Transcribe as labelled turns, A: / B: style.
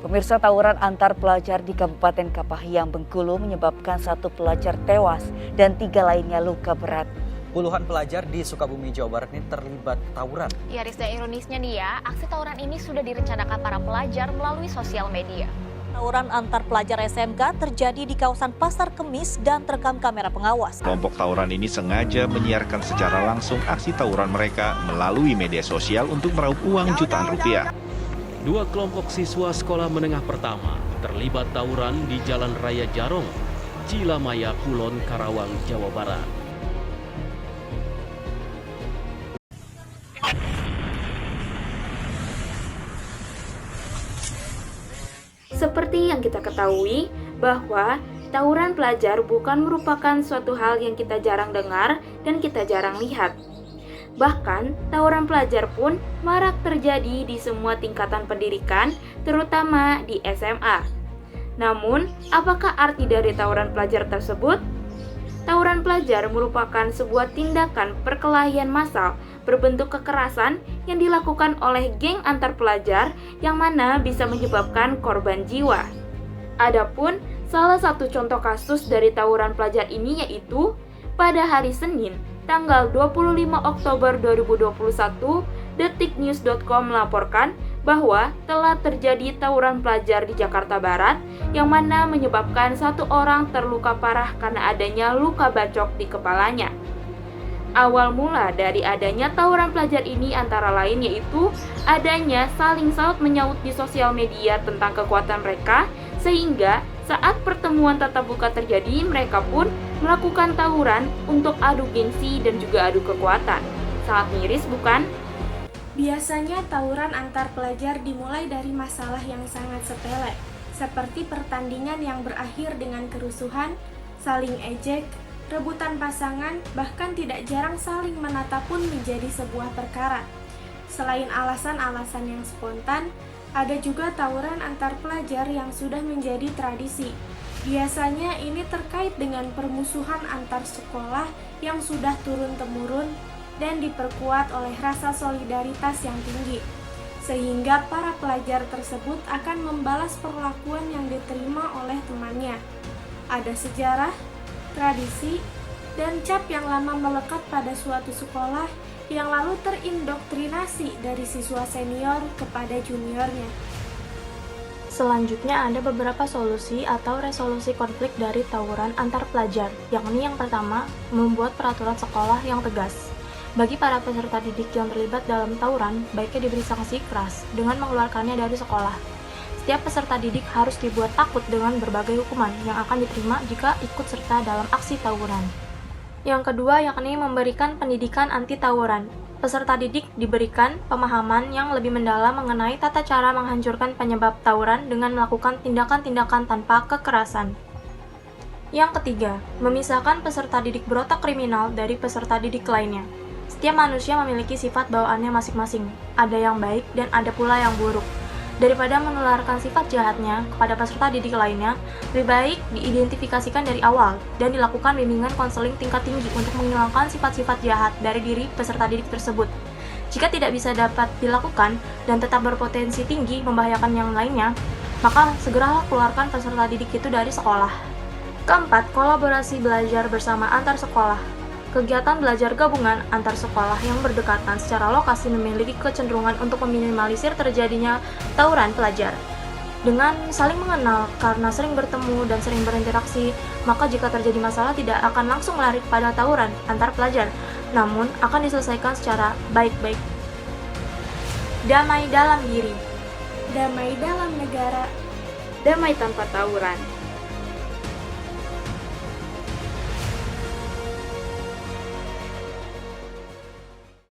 A: Pemirsa, tawuran antar pelajar di Kabupaten Kapahiang, Bengkulu menyebabkan 1 pelajar tewas dan 3 lainnya luka berat.
B: Puluhan pelajar di Sukabumi, Jawa Barat ini terlibat tawuran.
C: Ya, Riz, dan ironisnya nih ya, aksi tawuran ini sudah direncanakan para pelajar melalui sosial media.
D: Tawuran antar pelajar SMK terjadi di kawasan Pasar Kemis dan terekam kamera pengawas.
E: Kelompok tawuran ini sengaja menyiarkan secara langsung aksi tawuran mereka melalui media sosial untuk meraup uang jutaan rupiah.
F: 2 kelompok siswa sekolah menengah pertama terlibat tawuran di Jalan Raya Jarong, Cilamaya, Kulon, Karawang, Jawa Barat.
G: Seperti yang kita ketahui bahwa tawuran pelajar bukan merupakan suatu hal yang kita jarang dengar dan kita jarang lihat. Bahkan, tawuran pelajar pun marak terjadi di semua tingkatan pendidikan, terutama di SMA. Namun, apakah arti dari tawuran pelajar tersebut? Tawuran pelajar merupakan sebuah tindakan perkelahian massal berbentuk kekerasan yang dilakukan oleh geng antar pelajar yang mana bisa menyebabkan korban jiwa. Adapun salah satu contoh kasus dari tawuran pelajar ini yaitu pada hari Senin, tanggal 25 Oktober 2021, detiknews.com melaporkan bahwa telah terjadi tawuran pelajar di Jakarta Barat yang mana menyebabkan 1 orang terluka parah karena adanya luka bacok di kepalanya. Awal mula dari adanya tawuran pelajar ini antara lain yaitu adanya saling saut menyaut di sosial media tentang kekuatan mereka, sehingga saat pertemuan tatap muka terjadi mereka pun melakukan tawuran untuk adu gengsi dan juga adu kekuatan. Sangat miris bukan?
H: Biasanya tawuran antar pelajar dimulai dari masalah yang sangat sepele, seperti pertandingan yang berakhir dengan kerusuhan, saling ejek, rebutan pasangan, bahkan tidak jarang saling menatap pun menjadi sebuah perkara. Selain alasan-alasan yang spontan, ada juga tawuran antar pelajar yang sudah menjadi tradisi. Biasanya ini terkait dengan permusuhan antar sekolah yang sudah turun-temurun dan diperkuat oleh rasa solidaritas yang tinggi, sehingga para pelajar tersebut akan membalas perlakuan yang diterima oleh temannya. Ada sejarah, tradisi, dan cap yang lama melekat pada suatu sekolah yang lalu terindoktrinasi dari siswa senior kepada juniornya.
I: Selanjutnya ada beberapa solusi atau resolusi konflik dari tawuran antar pelajar, yakni yang pertama, membuat peraturan sekolah yang tegas. Bagi para peserta didik yang terlibat dalam tawuran, baiknya diberi sanksi keras dengan mengeluarkannya dari sekolah. Setiap peserta didik harus dibuat takut dengan berbagai hukuman yang akan diterima jika ikut serta dalam aksi tawuran. Yang kedua yakni memberikan pendidikan anti tawuran. Peserta didik diberikan pemahaman yang lebih mendalam mengenai tata cara menghancurkan penyebab tawuran dengan melakukan tindakan-tindakan tanpa kekerasan. Yang ketiga, memisahkan peserta didik berotak kriminal dari peserta didik lainnya. Setiap manusia memiliki sifat bawaannya masing-masing, ada yang baik dan ada pula yang buruk. Daripada menularkan sifat jahatnya kepada peserta didik lainnya, lebih baik diidentifikasikan dari awal dan dilakukan bimbingan konseling tingkat tinggi untuk menghilangkan sifat-sifat jahat dari diri peserta didik tersebut. Jika tidak bisa dapat dilakukan dan tetap berpotensi tinggi membahayakan yang lainnya, maka segeralah keluarkan peserta didik itu dari sekolah. Keempat, kolaborasi belajar bersama antar sekolah. Kegiatan belajar gabungan antar sekolah yang berdekatan secara lokasi memiliki kecenderungan untuk meminimalisir terjadinya tawuran pelajar. Dengan saling mengenal karena sering bertemu dan sering berinteraksi, maka jika terjadi masalah tidak akan langsung lari kepada tawuran antar pelajar, namun akan diselesaikan secara baik-baik. Damai dalam diri.
H: Damai dalam negara.
G: Damai tanpa tawuran.